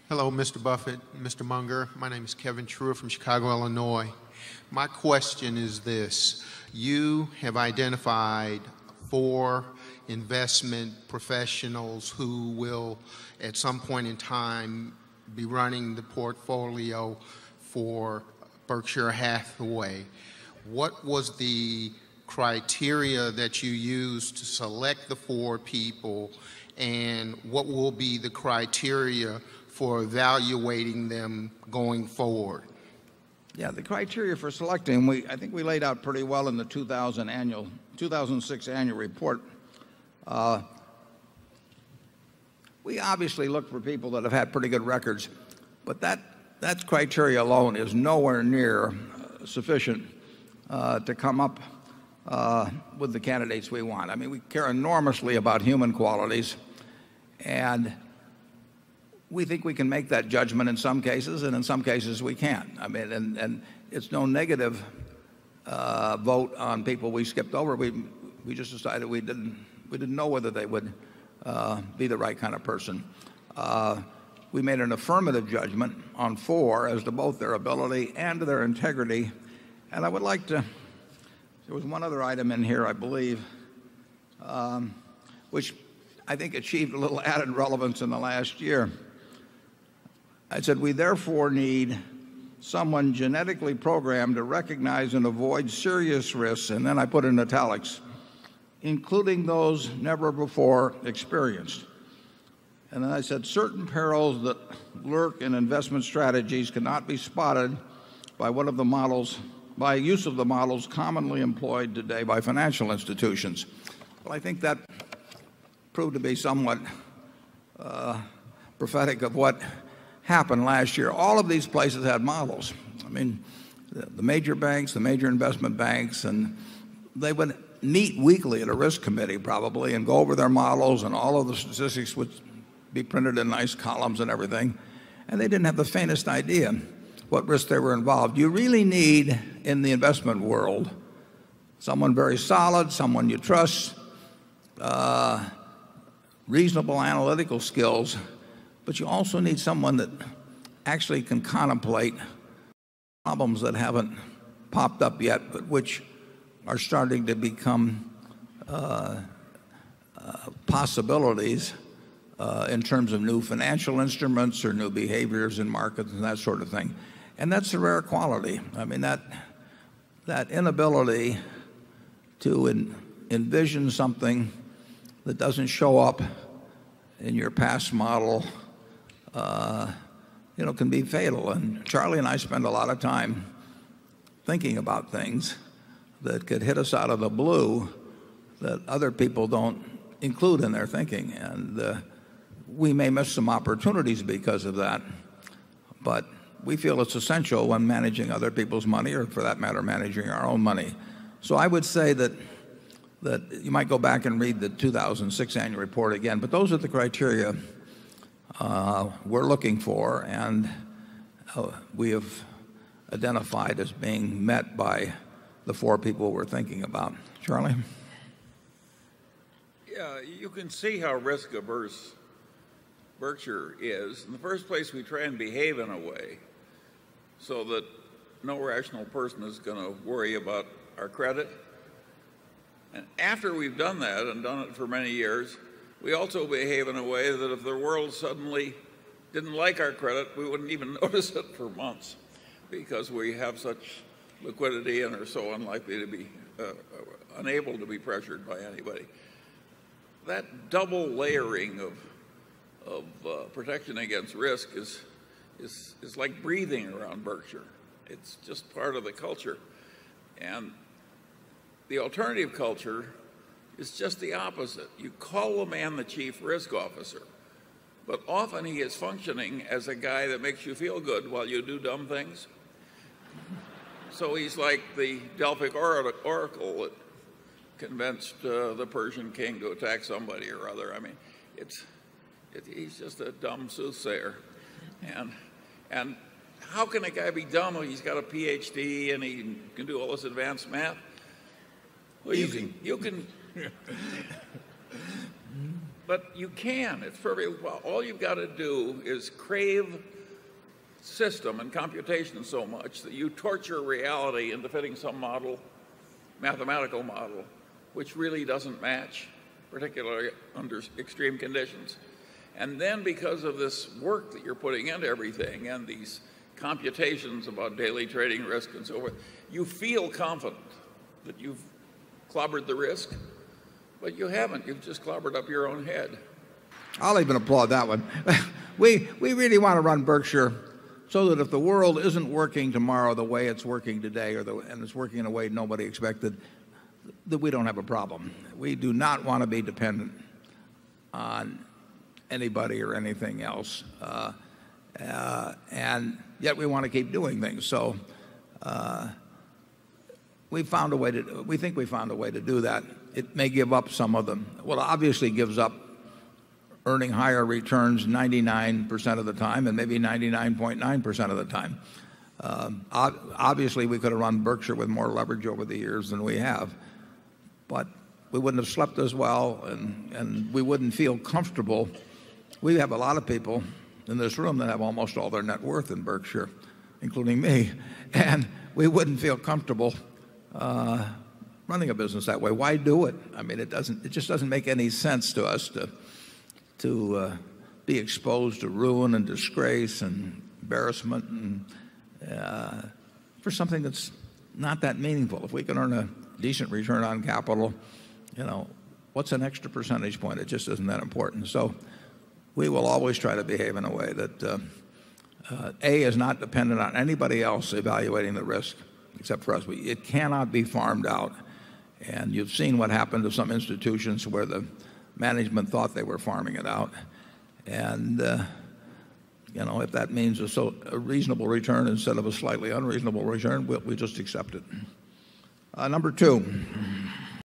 Hello, Mr. Buffett, Mr. Munger. My name is Kevin Truer from Chicago, Illinois. My question is this. You have identified 4 investment professionals who will, at some point in time, be running the portfolio for Berkshire Hathaway. What was the criteria that you used to select the 4 people, and what will be the criteria for evaluating them going forward? Yeah, the criteria for selecting, I think we laid out pretty well in the 2006 annual report. We obviously look for people that have had pretty good records, but that criteria alone is nowhere near sufficient to come up with the candidates we want. I mean, we care enormously about human qualities, and we think we can make that judgment in some cases, and in some cases we can't. I mean, and it's no negative vote on people we skipped over. We just decided we didn't know whether they would be the right kind of person. We made an affirmative judgment on 4 as to both their ability and their integrity. And I would like to, there was one other item in here, I believe, which I think achieved a little added relevance in the last year. I said, we therefore need someone genetically programmed to recognize and avoid serious risks, and then I put in italics, including those never before experienced. And then I said, certain perils that lurk in investment strategies cannot be spotted by use of the models commonly employed today by financial institutions. Well, I think that proved to be somewhat prophetic of what happened last year. All of these places had models. I mean, the major banks, the major investment banks, and they would meet weekly at a risk committee probably and go over their models, and all of the statistics would be printed in nice columns and everything. And they didn't have the faintest idea what risks they were involved. You really need, in the investment world, someone very solid, someone you trust, reasonable analytical skills, but you also need someone that actually can contemplate problems that haven't popped up yet, but which are starting to become possibilities in terms of new financial instruments or new behaviors in markets and that sort of thing. And that's a rare quality. I mean, that inability to envision something that doesn't show up in your past model can be fatal. And Charlie and I spend a lot of time thinking about things that could hit us out of the blue that other people don't include in their thinking. And we may miss some opportunities because of that, but we feel it's essential when managing other people's money, or for that matter, managing our own money. So I would say that you might go back and read the 2006 annual report again, but those are the criteria we're looking for, and we have identified as being met by the 4 people we're thinking about. Charlie? Yeah, you can see how risk averse Berkshire is. In the first place, we try and behave in a way so that no rational person is going to worry about our credit. And after we've done that, and done it for many years, we also behave in a way that if the world suddenly didn't like our credit, we wouldn't even notice it for months, because we have such liquidity and are so unlikely to be unable to be pressured by anybody. That double layering of protection against risk is like breathing around Berkshire. It's just part of the culture. And the alternative culture is just the opposite. You call a man the chief risk officer, but often he is functioning as a guy that makes you feel good while you do dumb things. So he's like the Delphic oracle that convinced the Persian king to attack somebody or other. I mean, he's just a dumb soothsayer. And how can a guy be dumb when he's got a PhD and he can do all this advanced math? Well, you can But you can. It's perfectly well. All you've got to do is crave system and computation so much that you torture reality into fitting some model, mathematical model, which really doesn't match, particularly under extreme conditions. And then because of this work that you're putting into everything and these computations about daily trading risk and so forth, you feel confident that you've clobbered the risk, but you haven't. You've just clobbered up your own head. I'll even applaud that one. We really want to run Berkshire so that if the world isn't working tomorrow the way it's working today, and it's working in a way nobody expected, that we don't have a problem. We do not want to be dependent on anybody or anything else. And yet we want to keep doing things. So we think we found a way to do that. It may give up some of them. Well, obviously gives up earning higher returns 99% of the time and maybe 99.9% of the time. Obviously, we could have run Berkshire with more leverage over the years than we have. But we wouldn't have slept as well, and we wouldn't feel comfortable. We have a lot of people in this room that have almost all their net worth in Berkshire, including me. And we wouldn't feel comfortable running a business that way. Why do it? I mean, it just doesn't make any sense to us to be exposed to ruin and disgrace and embarrassment and for something that's not that meaningful. If we can earn a decent return on capital, what's an extra percentage point? It just isn't that important. So we will always try to behave in a way that A, is not dependent on anybody else evaluating the risk except for us. It cannot be farmed out. And you've seen what happened to some institutions where the management thought they were farming it out. And if that means a reasonable return instead of a slightly unreasonable return, we just accept it. Number two.